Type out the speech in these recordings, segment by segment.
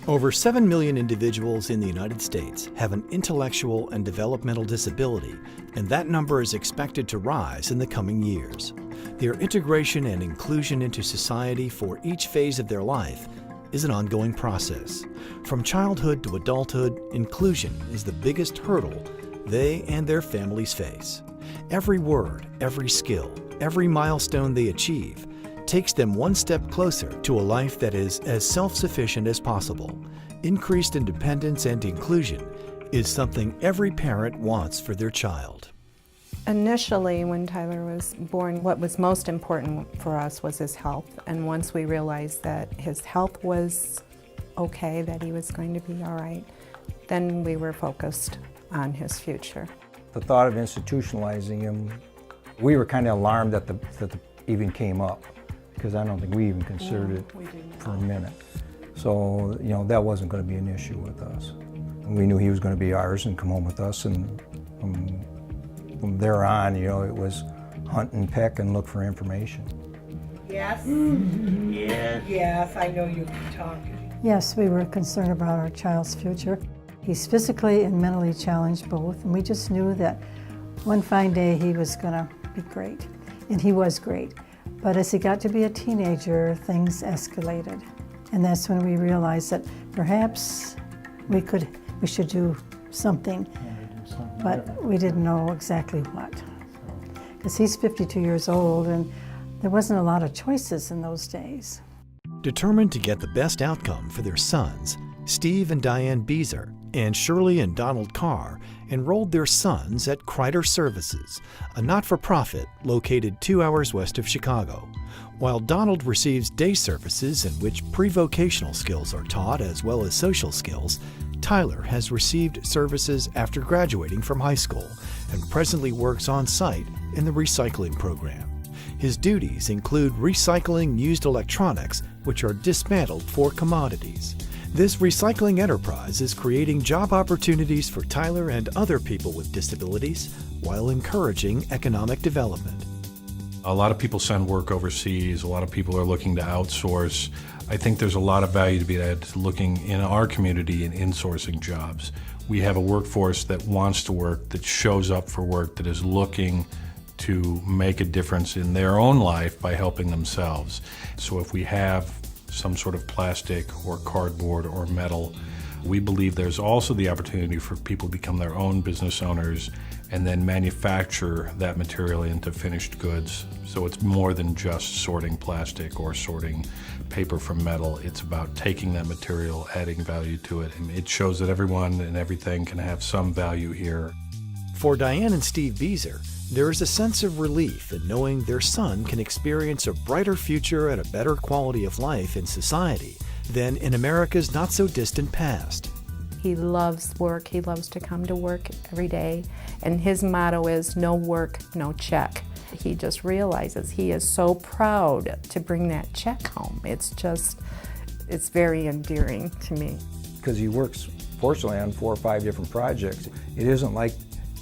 Over 7 million individuals in the United States have an intellectual and developmental disability, and that number is expected to rise in the coming years. Their integration and inclusion into society for each phase of their life is an ongoing process. From childhood to adulthood, inclusion is the biggest hurdle they and their families face. Every word, every skill, every milestone they achieve takes them one step closer to a life that is as self-sufficient as possible. Increased independence and inclusion is something every parent wants for their child. Initially, when Tyler was born, what was most important for us was his health. And once we realized that his health was okay, that he was going to be all right, then we were focused on his future. The thought of institutionalizing him, we were kind of alarmed that that even came up, because I don't think we even considered it for a minute. So, you know, that wasn't going to be an issue with us. We knew he was going to be ours and come home with us, and from there on, you know, it was hunt and peck and look for information. Yes? Yes. Yes, I know you can talk. Yes, we were concerned about our child's future. He's physically and mentally challenged both, and we just knew that one fine day he was going to be great, and he was great. But as he got to be a teenager, things escalated, and that's when we realized that perhaps we should do something, but we didn't know exactly what. Because he's 52 years old, and there wasn't a lot of choices in those days. Determined to get the best outcome for their sons, Steve and Diane Beezer and Shirley and Donald Carr enrolled their sons at Kreider Services, a not-for-profit located 2 hours west of Chicago. While Donald receives day services in which pre-vocational skills are taught as well as social skills, Tyler has received services after graduating from high school and presently works on-site in the recycling program. His duties include recycling used electronics, which are dismantled for commodities. This recycling enterprise is creating job opportunities for Tyler and other people with disabilities while encouraging economic development. A lot of people send work overseas. A lot of people are looking to outsource. I think there's a lot of value to be added to looking in our community in insourcing jobs. We have a workforce that wants to work, that shows up for work, that is looking to make a difference in their own life by helping themselves. So if we have some sort of plastic or cardboard or metal, we believe there's also the opportunity for people to become their own business owners and then manufacture that material into finished goods. So it's more than just sorting plastic or sorting paper from metal. It's about taking that material, adding value to it, and it shows that everyone and everything can have some value here. For Diane and Steve Beezer, there is a sense of relief in knowing their son can experience a brighter future and a better quality of life in society than in America's not-so-distant past. He loves work. He loves to come to work every day, and his motto is no work, no check. He just realizes he is so proud to bring that check home. It's very endearing to me. Because he works, fortunately, on 4 or 5 different projects. It isn't like,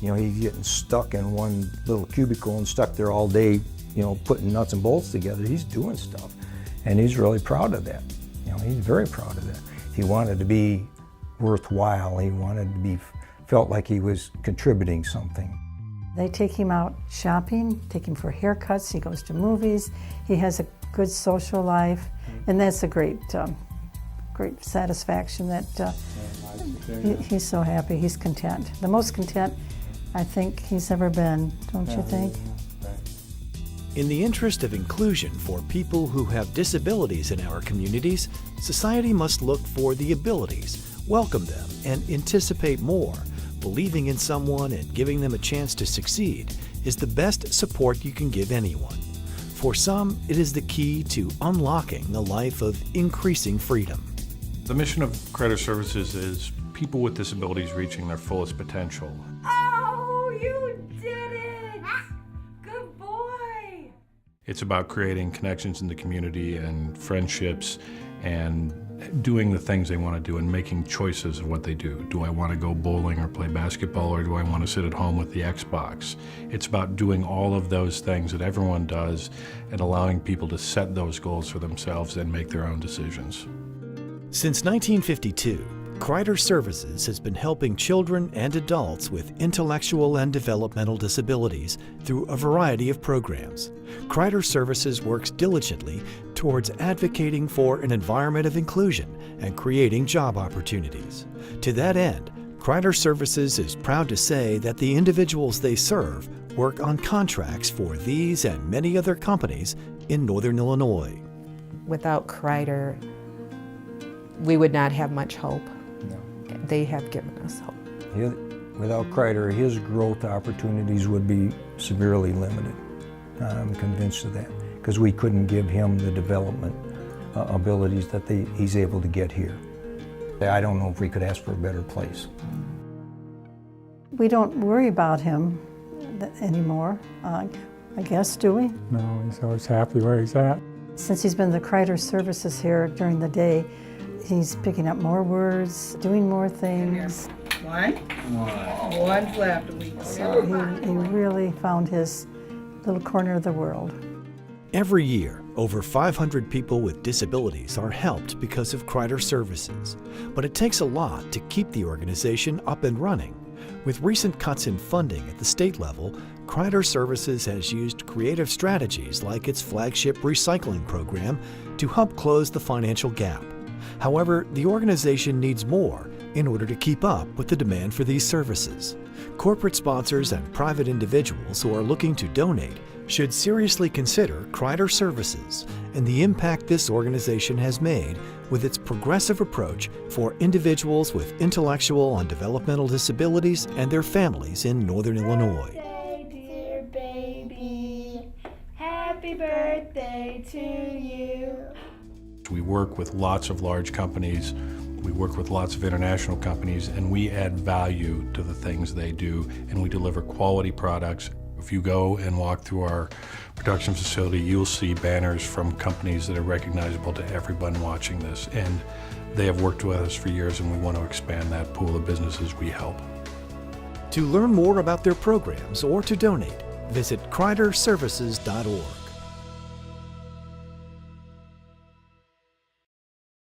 you know, he's getting stuck in one little cubicle and stuck there all day, you know, putting nuts and bolts together. He's doing stuff, and he's really proud of that. You know, he's very proud of that. He wanted to be worthwhile. He wanted to be, felt like he was contributing something. They take him out shopping, take him for haircuts, he goes to movies, he has a good social life, and that's a great satisfaction that he's so happy, he's content. The most content I think he's ever been, don't you think? In the interest of inclusion for people who have disabilities in our communities, society must look for the abilities, welcome them, and anticipate more. Believing in someone and giving them a chance to succeed is the best support you can give anyone. For some, it is the key to unlocking a life of increasing freedom. The mission of Kreider Services is people with disabilities reaching their fullest potential. Oh, you did it! Good boy! It's about creating connections in the community and friendships and doing the things they want to do and making choices of what they do. Do I want to go bowling or play basketball, or do I want to sit at home with the Xbox? It's about doing all of those things that everyone does and allowing people to set those goals for themselves and make their own decisions. Since 1952, Kreider Services has been helping children and adults with intellectual and developmental disabilities through a variety of programs. Kreider Services works diligently towards advocating for an environment of inclusion and creating job opportunities. To that end, Kreider Services is proud to say that the individuals they serve work on contracts for these and many other companies in Northern Illinois. Without Kreider, we would not have much hope. No. They have given us hope. Without Kreider, his growth opportunities would be severely limited. I'm convinced of that, because we couldn't give him the development abilities that he's able to get here. I don't know if we could ask for a better place. We don't worry about him anymore, I guess, do we? No, he's always happy where he's at. Since he's been the Kreider Services here during the day, he's picking up more words, doing more things. One's left. So he really found his little corner of the world. Every year, over 500 people with disabilities are helped because of Kreider Services, but it takes a lot to keep the organization up and running. With recent cuts in funding at the state level, Kreider Services has used creative strategies like its flagship recycling program to help close the financial gap. However, the organization needs more in order to keep up with the demand for these services. Corporate sponsors and private individuals who are looking to donate should seriously consider Kreider Services and the impact this organization has made with its progressive approach for individuals with intellectual and developmental disabilities and their families in Northern Illinois. Happy birthday, dear baby. Happy birthday to you. We work with lots of large companies, we work with lots of international companies, and we add value to the things they do, and we deliver quality products. If you go and walk through our production facility, you'll see banners from companies that are recognizable to everyone watching this, and they have worked with us for years, and we want to expand that pool of businesses we help. To learn more about their programs or to donate, visit KreiderServices.org.